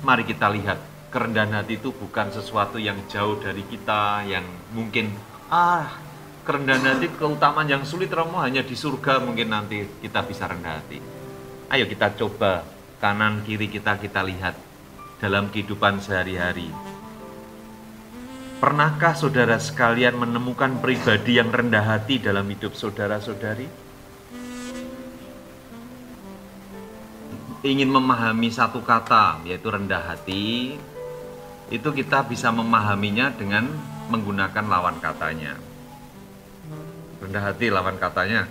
mari kita lihat, kerendahan hati itu bukan sesuatu yang jauh dari kita, yang mungkin, kerendahan hati keutamaan yang sulit Romo hanya di surga mungkin nanti kita bisa rendah hati. Ayo kita coba kanan kiri kita lihat dalam kehidupan sehari-hari. Pernahkah saudara sekalian menemukan pribadi yang rendah hati dalam hidup saudara-saudari? Ingin memahami satu kata, yaitu rendah hati, itu kita bisa memahaminya dengan menggunakan lawan katanya. Rendah hati lawan katanya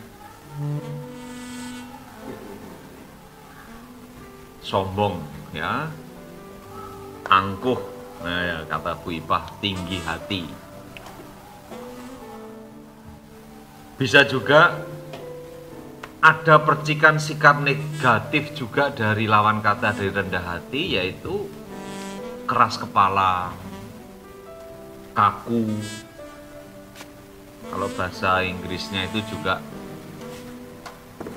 sombong, ya. Angkuh, nah ya, kata Bu Ipah, tinggi hati. Bisa juga ada percikan sikap negatif juga dari lawan kata dari rendah hati, yaitu keras kepala, kaku. Kalau bahasa Inggrisnya itu juga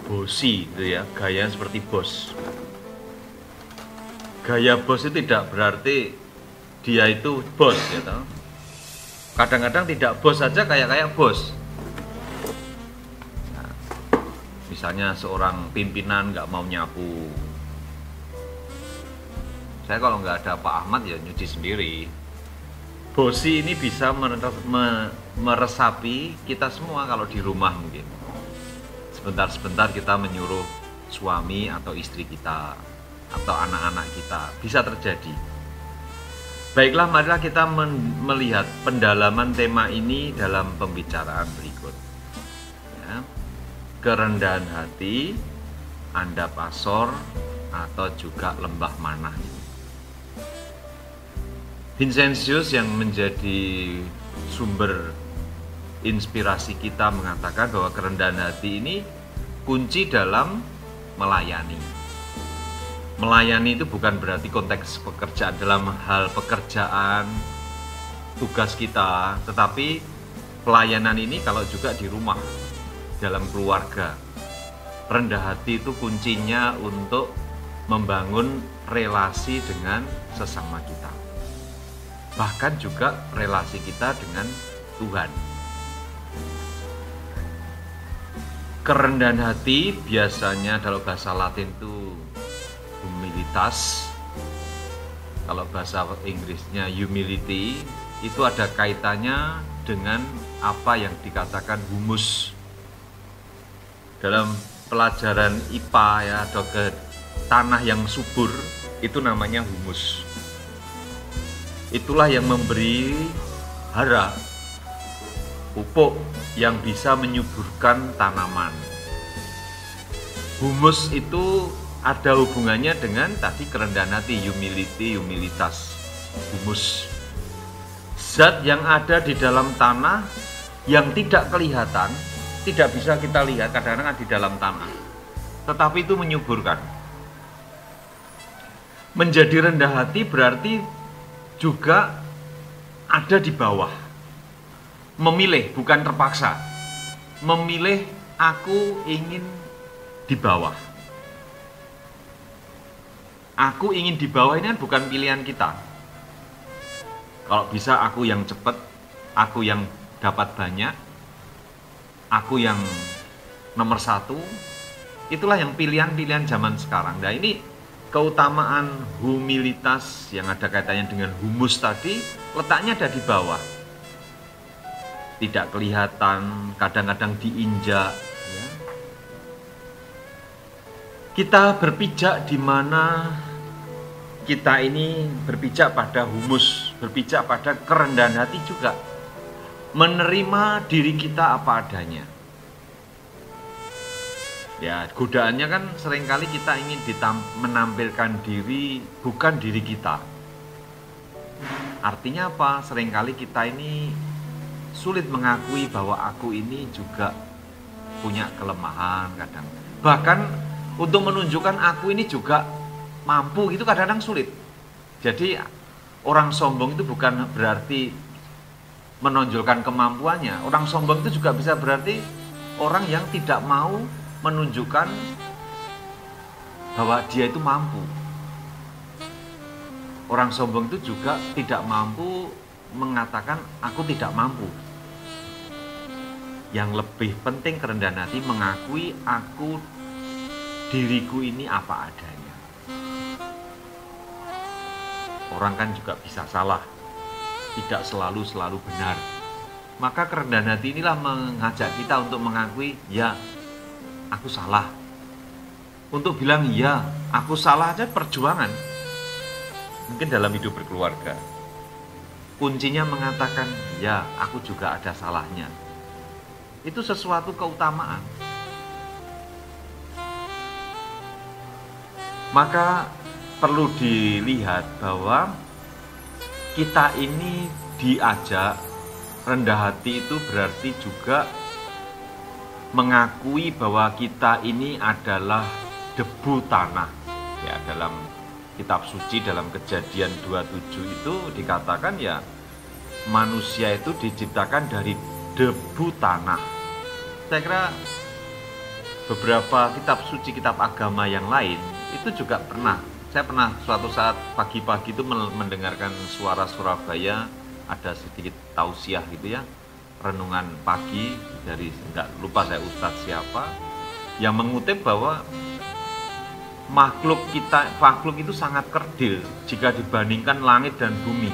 bossy gitu ya, gaya seperti bos. Gaya bos itu tidak berarti dia itu bos gitu. Kadang-kadang tidak bos saja kayak bos. Nah, misalnya seorang pimpinan nggak mau nyapu. Saya kalau nggak ada Pak Ahmad ya nyuci sendiri. Bosi ini bisa meresapi kita semua kalau di rumah mungkin. Sebentar-sebentar kita menyuruh suami atau istri kita atau anak-anak kita, bisa terjadi. Baiklah, marilah kita melihat pendalaman tema ini dalam pembicaraan berikut. Ya. Kerendahan hati, Anda pasor, atau juga lembah manah. Vincentius yang menjadi sumber inspirasi kita mengatakan bahwa kerendahan hati ini kunci dalam melayani. Melayani itu bukan berarti konteks pekerjaan dalam hal pekerjaan, tugas kita, tetapi pelayanan ini kalau juga di rumah, dalam keluarga. Rendah hati itu kuncinya untuk membangun relasi dengan sesama kita. Bahkan juga relasi kita dengan Tuhan. Kerendahan hati biasanya dalam bahasa Latin itu humilitas. Kalau bahasa Inggrisnya humility, itu ada kaitannya dengan apa yang dikatakan humus. Dalam pelajaran IPA ya, atau ke tanah yang subur, itu namanya humus. Itulah yang memberi hara, pupuk yang bisa menyuburkan tanaman. Humus itu ada hubungannya dengan tadi kerendahan hati, humility, humilitas, humus. Zat yang ada di dalam tanah yang tidak kelihatan, tidak bisa kita lihat, kadang-kadang di dalam tanah, tetapi itu menyuburkan. Menjadi rendah hati berarti juga ada di bawah. Memilih, bukan terpaksa. Memilih, aku ingin di bawah. Aku ingin di bawah ini kan bukan pilihan kita. Kalau bisa aku yang cepat, aku yang dapat banyak, aku yang nomor satu, itulah yang pilihan-pilihan zaman sekarang. Nah ini keutamaan humilitas yang ada kaitannya dengan humus tadi, letaknya ada di bawah. Tidak kelihatan, kadang-kadang diinjak. Ya. Kita berpijak di mana kita ini berpijak pada humus, berpijak pada kerendahan hati juga. Menerima diri kita apa adanya. Ya, godaannya kan seringkali kita ingin menampilkan diri bukan diri kita. Artinya apa? Seringkali kita ini sulit mengakui bahwa aku ini juga punya kelemahan kadang. Bahkan untuk menunjukkan aku ini juga mampu itu kadang-kadang sulit. Jadi orang sombong itu bukan berarti menonjolkan kemampuannya. Orang sombong itu juga bisa berarti orang yang tidak mau menunjukkan bahwa dia itu mampu. Orang sombong itu juga tidak mampu mengatakan aku tidak mampu. Yang lebih penting kerendahan hati mengakui diriku ini apa adanya. Orang kan juga bisa salah, tidak selalu benar. Maka kerendahan hati inilah mengajak kita untuk mengakui, ya, aku salah. Untuk bilang, ya, aku salah aja perjuangan. Mungkin dalam hidup berkeluarga, kuncinya mengatakan, ya, aku juga ada salahnya. Itu sesuatu keutamaan. Maka perlu dilihat bahwa kita ini diajak rendah hati, itu berarti juga mengakui bahwa kita ini adalah debu tanah. Ya, dalam kitab suci, dalam Kejadian 27 itu dikatakan ya, manusia itu diciptakan dari debu tanah. Saya kira beberapa kitab suci, kitab agama yang lain itu juga saya pernah suatu saat pagi-pagi itu mendengarkan suara Surabaya, ada sedikit tausiah gitu ya, renungan pagi dari, enggak lupa saya ustadz siapa, yang mengutip bahwa makhluk itu sangat kerdil jika dibandingkan langit dan bumi.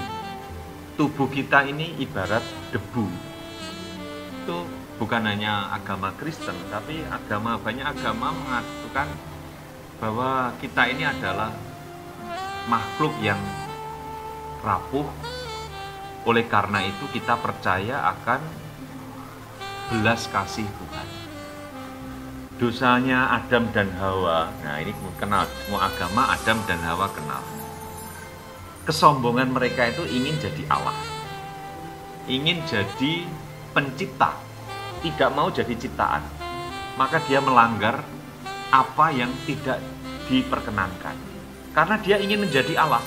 Tubuh kita ini ibarat debu. Itu bukan hanya agama Kristen, tapi banyak agama mengatakan bahwa kita ini adalah makhluk yang rapuh. Oleh karena itu kita percaya akan belas kasih Tuhan. Dosanya Adam dan Hawa, nah ini kenal, semua agama Adam dan Hawa kenal. Kesombongan mereka itu ingin jadi Allah, ingin jadi pencipta, tidak mau jadi ciptaan. Maka dia melanggar apa yang tidak diperkenankan, karena dia ingin menjadi Allah,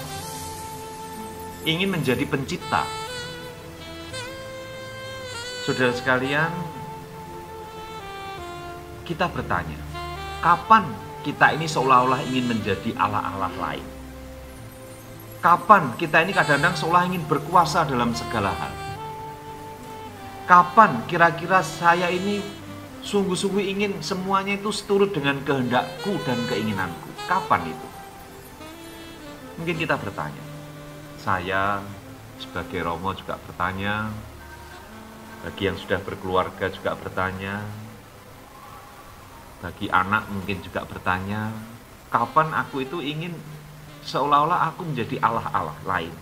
ingin menjadi pencipta. Saudara sekalian, kita bertanya, kapan kita ini seolah-olah ingin menjadi Allah-Allah lain? Kapan kita ini kadang-kadang seolah ingin berkuasa dalam segala hal? Kapan kira-kira saya ini sungguh-sungguh ingin semuanya itu seturut dengan kehendakku dan keinginanku? Kapan itu? Mungkin kita bertanya. Saya sebagai Romo juga bertanya. Bagi yang sudah berkeluarga juga bertanya. Bagi anak mungkin juga bertanya. Kapan aku itu ingin seolah-olah aku menjadi Allah-Allah lain?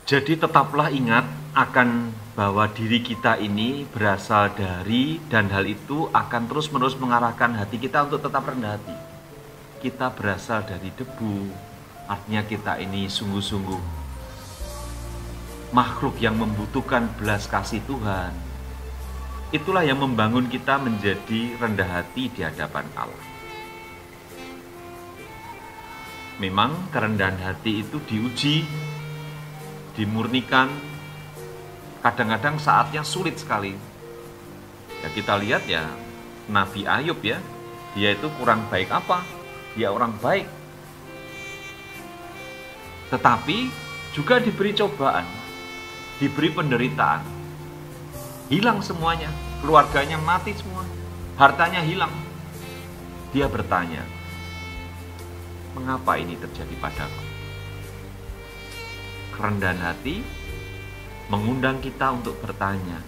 Jadi tetaplah ingat akan bahwa diri kita ini berasal dari, dan hal itu akan terus-menerus mengarahkan hati kita untuk tetap rendah hati. Kita berasal dari debu, artinya kita ini sungguh-sungguh makhluk yang membutuhkan belas kasih Tuhan. Itulah yang membangun kita menjadi rendah hati di hadapan Allah. Memang kerendahan hati itu diuji, dimurnikan, kadang-kadang saatnya sulit sekali. Ya, kita lihat ya, Nabi Ayub ya, dia itu kurang baik apa? Dia orang baik. Tetapi juga diberi cobaan, diberi penderitaan. Hilang semuanya, keluarganya mati semua, hartanya hilang. Dia bertanya, mengapa ini terjadi padaku? Kerendahan hati mengundang kita untuk bertanya,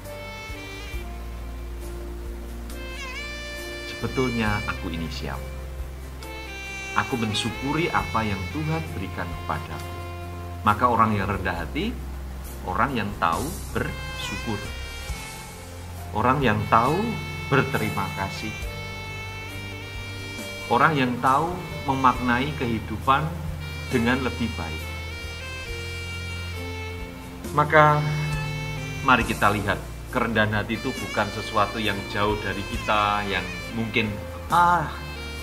sebetulnya aku ini siapa? Aku mensyukuri apa yang Tuhan berikan kepadaku. Maka orang yang rendah hati, orang yang tahu bersyukur, orang yang tahu berterima kasih, orang yang tahu memaknai kehidupan dengan lebih baik. Maka mari kita lihat, kerendahan hati itu bukan sesuatu yang jauh dari kita, yang mungkin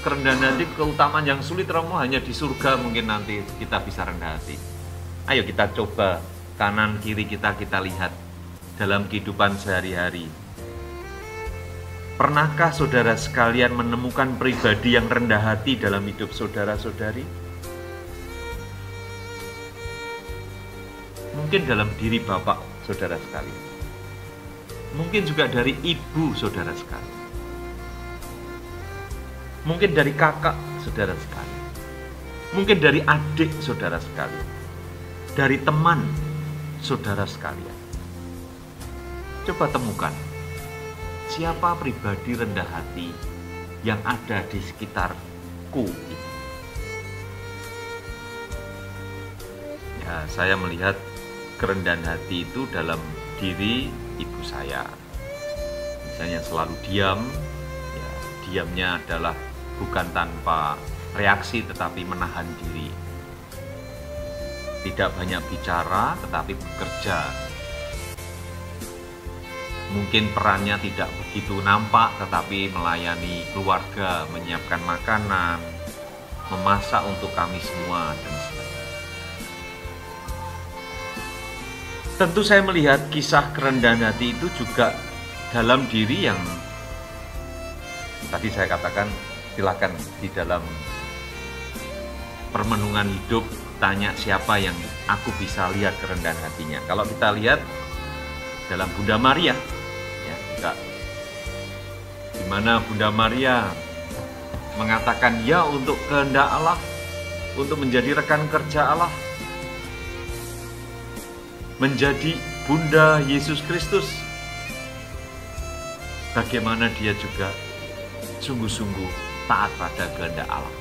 kerendahan hati keutamaan yang sulit, Romo, hanya di surga mungkin nanti kita bisa rendah hati. Ayo kita coba kanan kiri kita lihat dalam kehidupan sehari-hari. Pernahkah saudara sekalian menemukan pribadi yang rendah hati dalam hidup saudara-saudari? Mungkin dalam diri bapak saudara sekalian. Mungkin juga dari ibu saudara sekalian. Mungkin dari kakak saudara sekalian. Mungkin dari adik saudara sekalian. Dari teman saudara sekalian. Coba temukan. Siapa pribadi rendah hati yang ada di sekitarku ini? Ya, saya melihat kerendahan hati itu dalam diri ibu saya. Misalnya selalu diam, ya, diamnya adalah bukan tanpa reaksi tetapi menahan diri. Tidak banyak bicara tetapi bekerja. Mungkin perannya tidak begitu nampak, tetapi melayani keluarga, menyiapkan makanan, memasak untuk kami semua, dan sebagainya. Tentu saya melihat kisah kerendahan hati itu juga dalam diri yang tadi saya katakan, silakan di dalam permenungan hidup, tanya siapa yang aku bisa lihat kerendahan hatinya. Kalau kita lihat dalam Bunda Maria, di mana Bunda Maria mengatakan ya untuk kehendak Allah, untuk menjadi rekan kerja Allah, menjadi Bunda Yesus Kristus. Bagaimana dia juga sungguh-sungguh taat pada kehendak Allah.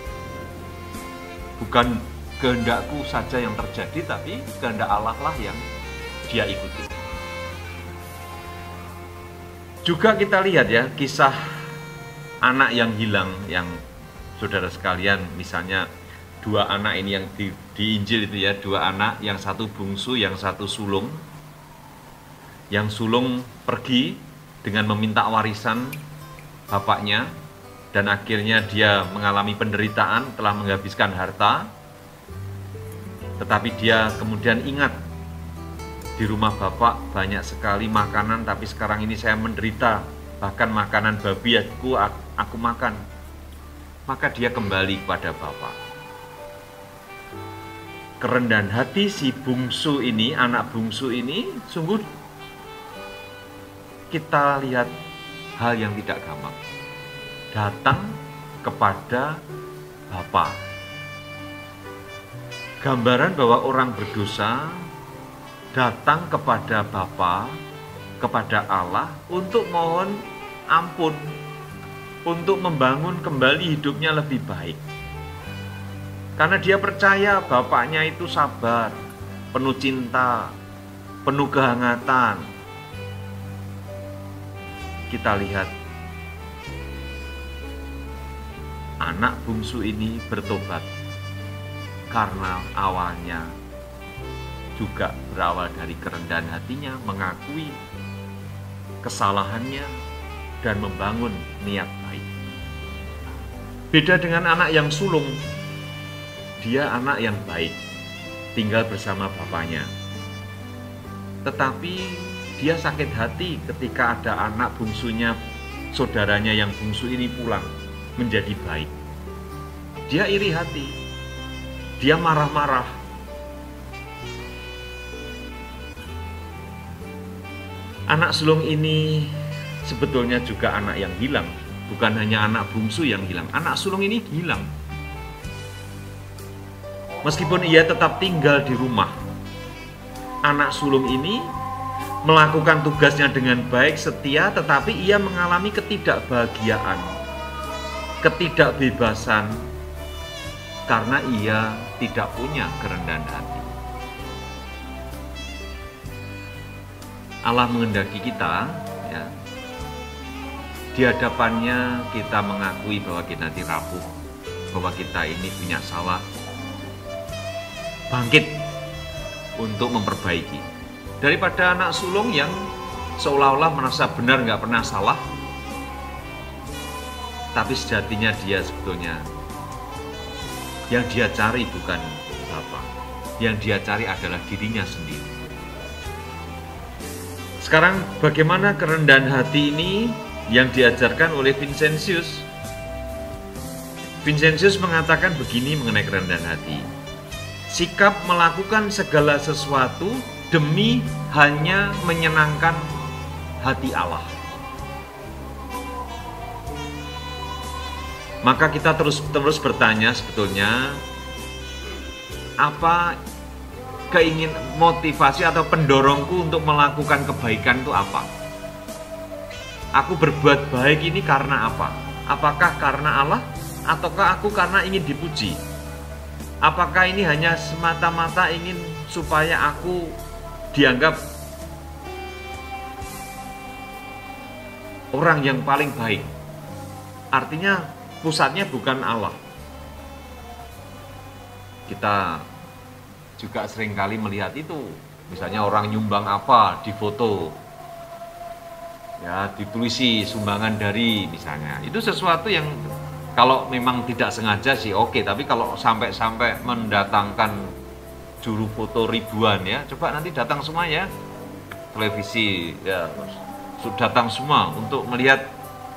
Bukan kehendakku saja yang terjadi, tapi kehendak Allah lah yang dia ikuti. Juga kita lihat ya, kisah anak yang hilang, yang saudara sekalian, misalnya dua anak ini yang di Injil itu ya, dua anak, yang satu bungsu, yang satu sulung. Yang sulung pergi dengan meminta warisan bapaknya, dan akhirnya dia mengalami penderitaan telah menghabiskan harta, tetapi dia kemudian ingat, di rumah bapak banyak sekali makanan, tapi sekarang ini saya menderita, bahkan makanan babi aku makan. Maka dia kembali kepada bapak. Kerendahan hati si bungsu ini, anak bungsu ini, sungguh kita lihat hal yang tidak gampang. Datang kepada bapak. Gambaran bahwa orang berdosa datang kepada Bapa, kepada Allah untuk mohon ampun, untuk membangun kembali hidupnya lebih baik. Karena dia percaya bapaknya itu sabar, penuh cinta, penuh kehangatan. Kita lihat anak bungsu ini bertobat karena awalnya juga berawal dari kerendahan hatinya, mengakui kesalahannya dan membangun niat baik. Beda dengan anak yang sulung, dia anak yang baik, tinggal bersama bapaknya. Tetapi dia sakit hati ketika ada anak bungsunya, saudaranya yang bungsu ini pulang menjadi baik. Dia iri hati, dia marah-marah. Anak sulung ini sebetulnya juga anak yang hilang, bukan hanya anak bungsu yang hilang. Anak sulung ini hilang. Meskipun ia tetap tinggal di rumah, anak sulung ini melakukan tugasnya dengan baik, setia, tetapi ia mengalami ketidakbahagiaan, ketidakbebasan, karena ia tidak punya kerendahan hati. Allah menghendaki kita, ya, di hadapannya kita mengakui bahwa kita rapuh, bahwa kita ini punya salah, bangkit untuk memperbaiki. Daripada anak sulung yang seolah-olah merasa benar nggak pernah salah, tapi sejatinya dia sebetulnya yang dia cari bukan Bapak, yang dia cari adalah dirinya sendiri. Sekarang bagaimana kerendahan hati ini yang diajarkan oleh Vincentius. Vincentius mengatakan begini mengenai kerendahan hati. Sikap melakukan segala sesuatu demi hanya menyenangkan hati Allah. Maka kita terus bertanya sebetulnya, apa motivasi atau pendorongku untuk melakukan kebaikan itu apa? Aku berbuat baik ini karena apa? Apakah karena Allah? Ataukah aku karena ingin dipuji? Apakah ini hanya semata-mata ingin supaya aku dianggap orang yang paling baik? Artinya pusatnya bukan Allah. Kita juga seringkali melihat itu, misalnya orang nyumbang apa di foto, ya ditulisi sumbangan dari misalnya, itu sesuatu yang kalau memang tidak sengaja sih oke, tapi kalau sampai mendatangkan juru foto ribuan ya, coba nanti datang semua ya, televisi ya, datang semua untuk melihat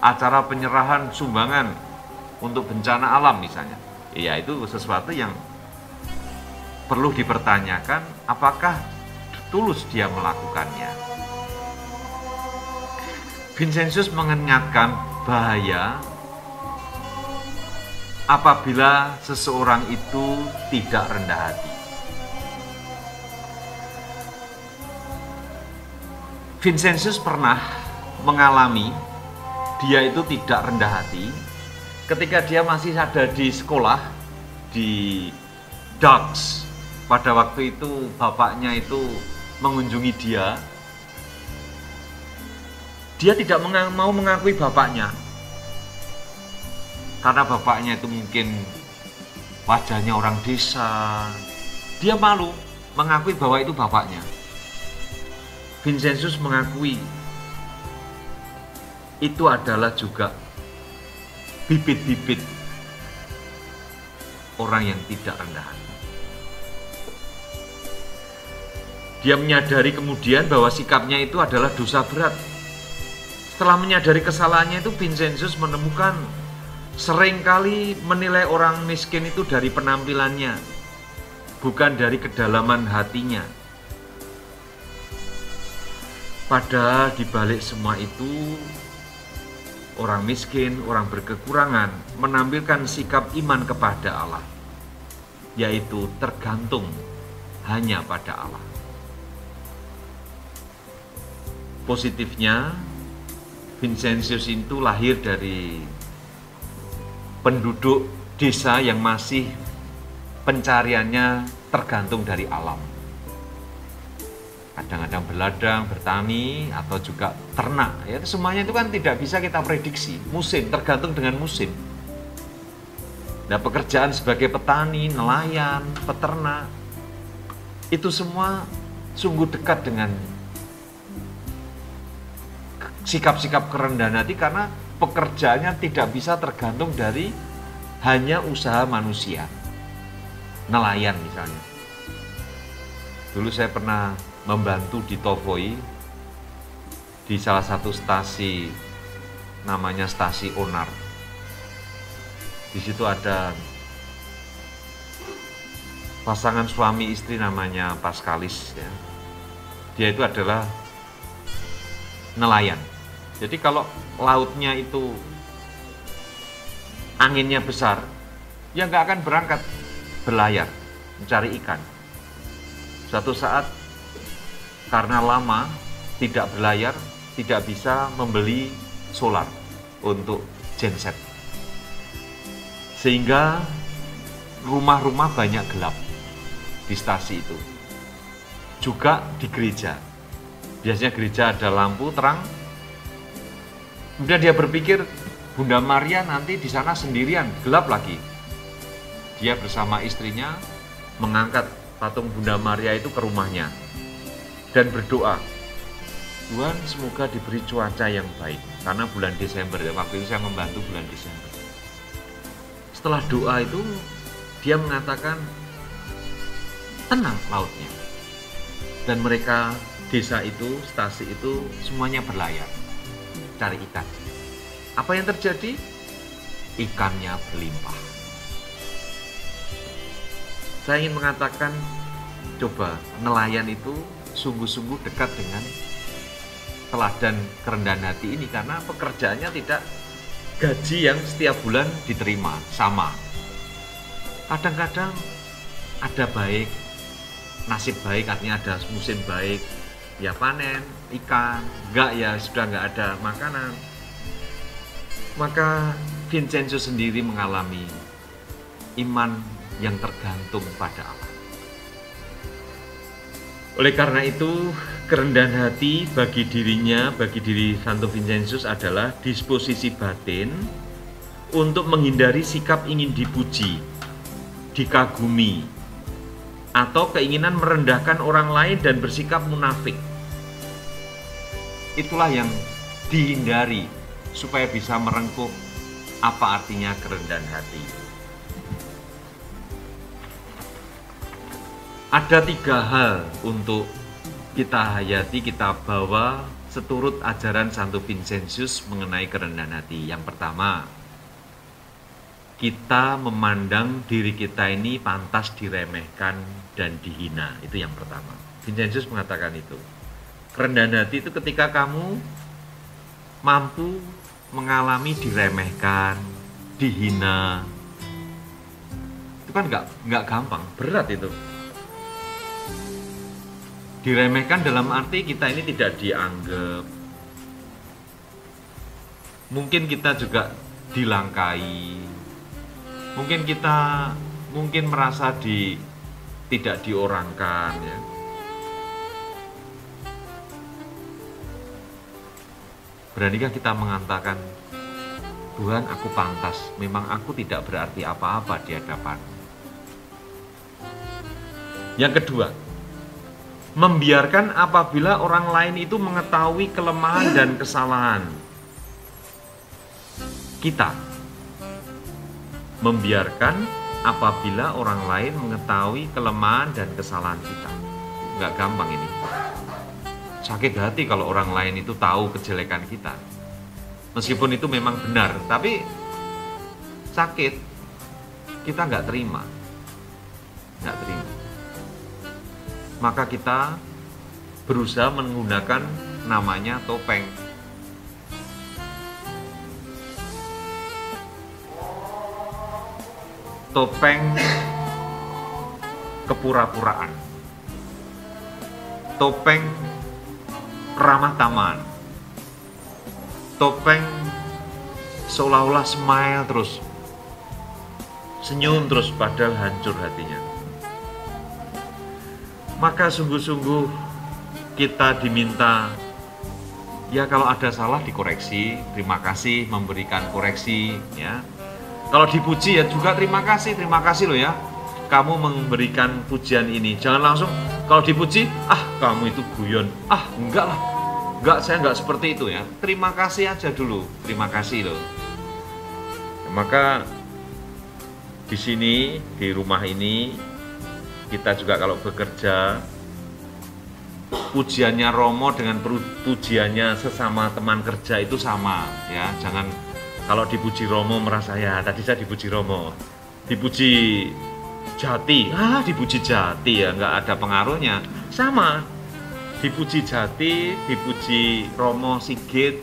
acara penyerahan sumbangan untuk bencana alam misalnya, ya itu sesuatu yang perlu dipertanyakan apakah tulus dia melakukannya. Vincentius mengingatkan bahaya apabila seseorang itu tidak rendah hati. Vincentius pernah mengalami dia itu tidak rendah hati ketika dia masih ada di sekolah di Dux. Pada waktu itu bapaknya itu mengunjungi dia. Dia tidak mau mengakui bapaknya. Karena bapaknya itu mungkin wajahnya orang desa. Dia malu mengakui bahwa itu bapaknya. Vincentius mengakui itu adalah juga bibit-bibit orang yang tidak rendah hati. Dia menyadari kemudian bahwa sikapnya itu adalah dosa berat. Setelah menyadari kesalahannya itu, Vincentius menemukan seringkali menilai orang miskin itu dari penampilannya, bukan dari kedalaman hatinya. Padahal di balik semua itu, orang miskin, orang berkekurangan menampilkan sikap iman kepada Allah, yaitu tergantung hanya pada Allah. Positifnya, Vincentius itu lahir dari penduduk desa yang masih pencariannya tergantung dari alam. Kadang-kadang berladang, bertani, atau juga ternak. Ya, semuanya itu kan tidak bisa kita prediksi. Musim, tergantung dengan musim. Nah, pekerjaan sebagai petani, nelayan, peternak, itu semua sungguh dekat dengan sikap-sikap kerendahan hati, karena pekerjaannya tidak bisa tergantung dari hanya usaha manusia. Nelayan misalnya. Dulu saya pernah membantu di Tovoi, di salah satu stasi namanya stasi Onar. Di situ ada pasangan suami istri namanya Pascalis ya. Dia itu adalah nelayan. Jadi kalau lautnya itu anginnya besar, ya nggak akan berangkat berlayar mencari ikan. Suatu saat karena lama tidak berlayar, tidak bisa membeli solar untuk genset, sehingga rumah-rumah banyak gelap di stasi itu. Juga di gereja, biasanya gereja ada lampu terang. Kemudian dia berpikir, Bunda Maria nanti di sana sendirian, gelap lagi. Dia bersama istrinya mengangkat patung Bunda Maria itu ke rumahnya dan berdoa, Tuhan semoga diberi cuaca yang baik, karena bulan Desember, waktu itu saya membantu bulan Desember. Setelah doa itu, dia mengatakan, tenang lautnya. Dan mereka desa itu, stasi itu semuanya berlayar cari ikan. Apa yang terjadi? Ikannya berlimpah. Saya ingin mengatakan, coba nelayan itu sungguh-sungguh dekat dengan teladan kerendahan hati ini, karena pekerjaannya tidak gaji yang setiap bulan diterima sama. Kadang-kadang ada baik, nasib baik, artinya ada musim baik, ya panen ikan, enggak ya sudah enggak ada makanan. Maka Vincenzo sendiri mengalami iman yang tergantung pada Allah. Oleh karena itu, kerendahan hati bagi dirinya, bagi diri Santo Vincentius adalah disposisi batin untuk menghindari sikap ingin dipuji, dikagumi, atau keinginan merendahkan orang lain dan bersikap munafik. Itulah yang dihindari supaya bisa merengkuh apa artinya kerendahan hati. Ada 3 hal untuk kita hayati, kita bawa seturut ajaran Santo Vincentius mengenai kerendahan hati. Yang pertama, kita memandang diri kita ini pantas diremehkan dan dihina. Itu yang pertama. Vincentius mengatakan itu. Kerendahan hati itu ketika kamu mampu mengalami diremehkan, dihina. Itu kan nggak gampang, berat itu. Diremehkan dalam arti kita ini tidak dianggap. Mungkin kita juga dilangkai. Mungkin kita merasa tidak diorangkan ya. Beranikah kita mengatakan, Tuhan, aku pantas, memang aku tidak berarti apa-apa di hadapan. Yang kedua, membiarkan apabila orang lain itu mengetahui kelemahan dan kesalahan kita. Membiarkan apabila orang lain mengetahui kelemahan dan kesalahan kita. Nggak gampang ini. Sakit hati kalau orang lain itu tahu kejelekan kita. Meskipun itu memang benar, tapi sakit. Kita nggak terima. Nggak terima. Maka kita berusaha menggunakan namanya topeng. Topeng kepura-puraan. Topeng ramah tamah. Topeng seolah-olah smile terus. Senyum terus padahal hancur hatinya. Maka sungguh-sungguh kita diminta, ya kalau ada salah dikoreksi, terima kasih memberikan koreksi ya. Kalau dipuji ya juga terima kasih loh ya. Kamu memberikan pujian ini. Jangan langsung kalau dipuji, kamu itu guyon. Enggak lah. Enggak, saya enggak seperti itu ya. Terima kasih aja dulu. Terima kasih loh. Maka di sini, di rumah ini, kita juga kalau bekerja, pujiannya Romo dengan pujiannya sesama teman kerja itu sama ya. Jangan kalau dipuji Romo merasa ya tadi saya dipuji Romo, dipuji Jati, dipuji Jati ya nggak ada pengaruhnya. Sama, dipuji Jati, dipuji Romo Sigit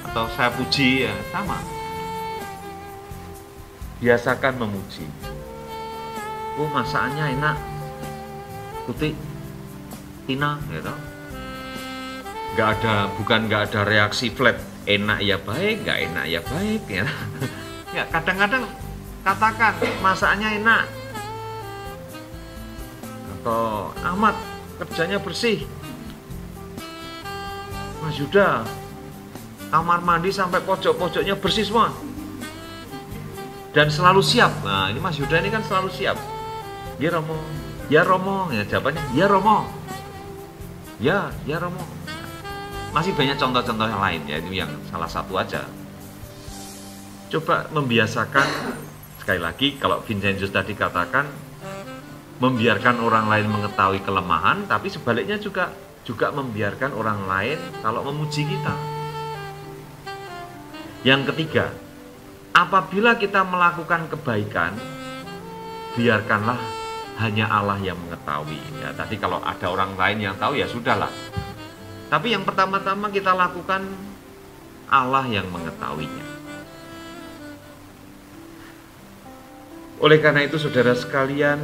atau saya puji ya sama. Biasakan memuji. Oh masakannya enak, Tuti, Tina, gitu. Nggak ada reaksi flat. Enak ya baik, nggak enak ya baik ya. Ya kadang-kadang katakan masakannya enak. Atau Ahmad kerjanya bersih. Mas Yuda kamar mandi sampai pojok-pojoknya bersih semua. Dan selalu siap. Nah ini Mas Yuda ini kan selalu siap. Ya Romo, ya Romo, ya jawabannya ya Romo. Ya Romo. Masih banyak contoh-contoh yang lain ya, itu yang salah satu aja. Coba membiasakan, sekali lagi kalau Vincentius tadi katakan, membiarkan orang lain mengetahui kelemahan, tapi sebaliknya juga membiarkan orang lain kalau memuji kita. Yang ketiga, apabila kita melakukan kebaikan, biarkanlah hanya Allah yang mengetahui. Ya, tadi kalau ada orang lain yang tahu ya sudahlah. Tapi yang pertama-tama kita lakukan, Allah yang mengetahuinya. Oleh karena itu saudara sekalian,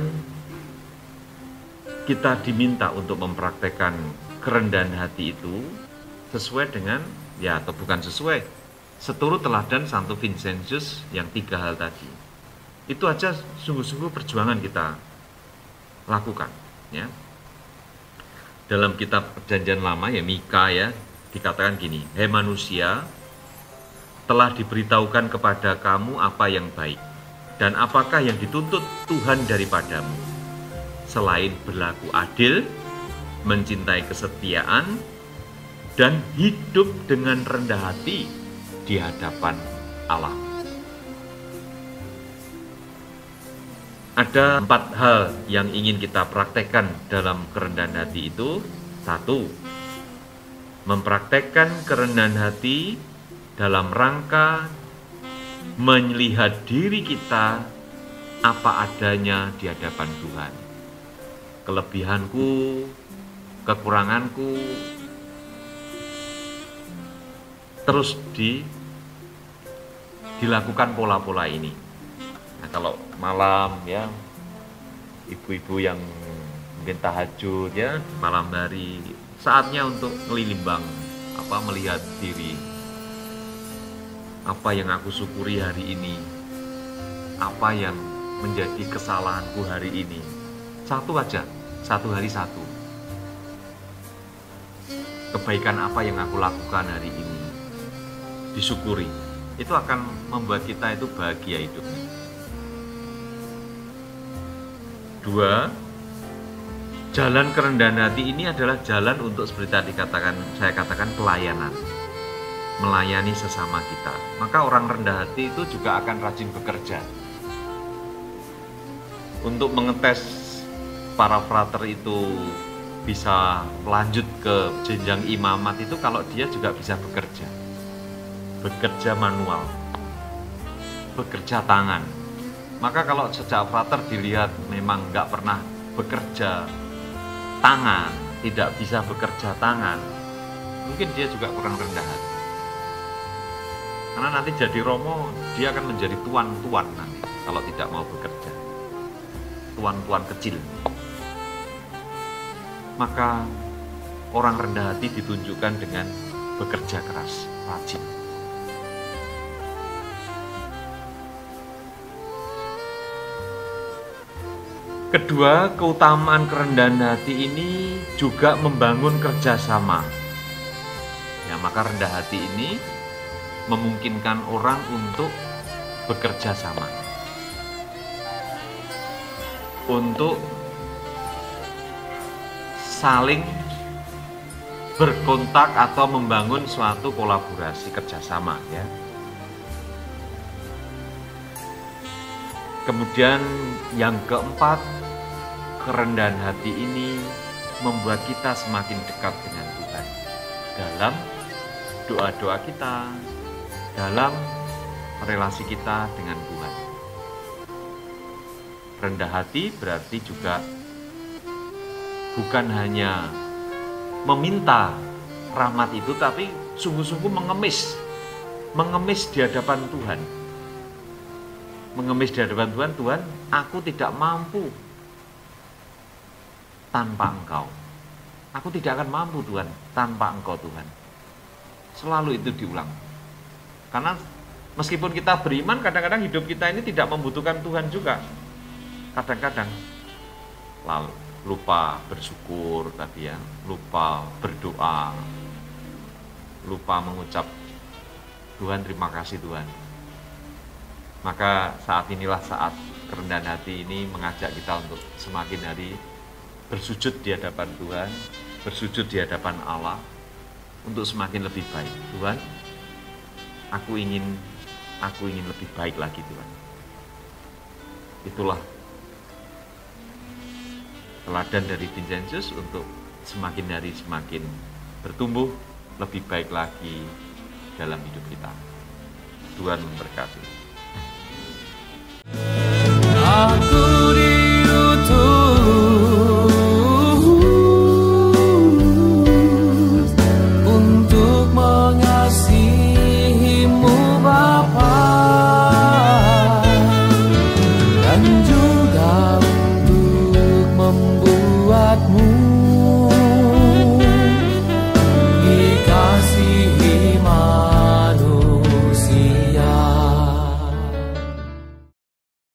kita diminta untuk mempraktekkan kerendahan hati itu sesuai dengan, ya atau bukan sesuai, seturut teladan Santo Vincentius yang 3 hal tadi. Itu aja sungguh-sungguh perjuangan kita lakukan, ya. Dalam kitab Perjanjian Lama ya Mika ya dikatakan gini, "Hai manusia, telah diberitahukan kepada kamu apa yang baik, dan apakah yang dituntut Tuhan daripadamu, selain berlaku adil, mencintai kesetiaan, dan hidup dengan rendah hati di hadapan Allah." Ada 4 hal yang ingin kita praktekkan dalam kerendahan hati itu. 1. Mempraktekkan kerendahan hati dalam rangka melihat diri kita apa adanya di hadapan Tuhan. Kelebihanku, kekuranganku, terus dilakukan pola-pola ini. Nah, kalau malam ya, ibu-ibu yang mungkin tahajud ya malam hari, saatnya untuk ngelimbang melihat diri. Apa yang aku syukuri hari ini? Apa yang menjadi kesalahanku hari ini? Satu aja, 1 hari 1. Kebaikan apa yang aku lakukan hari ini? Disyukuri. Itu akan membuat kita itu bahagia hidupnya. 2. Jalan kerendahan hati ini adalah jalan untuk seperti tadi saya katakan pelayanan. Melayani sesama kita. Maka orang rendah hati itu juga akan rajin bekerja. Untuk mengetes para frater itu bisa lanjut ke jenjang imamat itu kalau dia juga bisa bekerja. Bekerja manual. Bekerja tangan. Maka kalau sejak frater dilihat memang nggak pernah bekerja tangan, tidak bisa bekerja tangan, mungkin dia juga kurang rendah hati. Karena nanti jadi romo, dia akan menjadi tuan-tuan nanti kalau tidak mau bekerja. Tuan-tuan kecil. Maka orang rendah hati ditunjukkan dengan bekerja keras, rajin. Kedua, keutamaan kerendahan hati ini juga membangun kerjasama. Ya, maka rendah hati ini memungkinkan orang untuk bekerja sama, untuk saling berkontak atau membangun suatu kolaborasi kerjasama. Ya. Kemudian yang keempat, kerendahan hati ini membuat kita semakin dekat dengan Tuhan dalam doa-doa kita, dalam relasi kita dengan Tuhan. Rendah hati berarti juga bukan hanya meminta rahmat itu, tapi sungguh-sungguh mengemis di hadapan Tuhan. Mengemis di hadapan Tuhan, Tuhan, aku tidak mampu tanpa Engkau. Aku tidak akan mampu Tuhan tanpa Engkau Tuhan. Selalu itu diulang. Karena meskipun kita beriman, kadang-kadang hidup kita ini tidak membutuhkan Tuhan juga. Kadang-kadang lalu lupa bersyukur tadi ya, lupa berdoa, lupa mengucap Tuhan terima kasih Tuhan. Maka saat inilah saat kerendahan hati ini mengajak kita untuk semakin hari bersujud di hadapan Tuhan, bersujud di hadapan Allah untuk semakin lebih baik. Tuhan, aku ingin lebih baik lagi Tuhan. Itulah teladan dari Vincentius untuk semakin hari semakin bertumbuh lebih baik lagi dalam hidup kita. Tuhan memberkati. Aku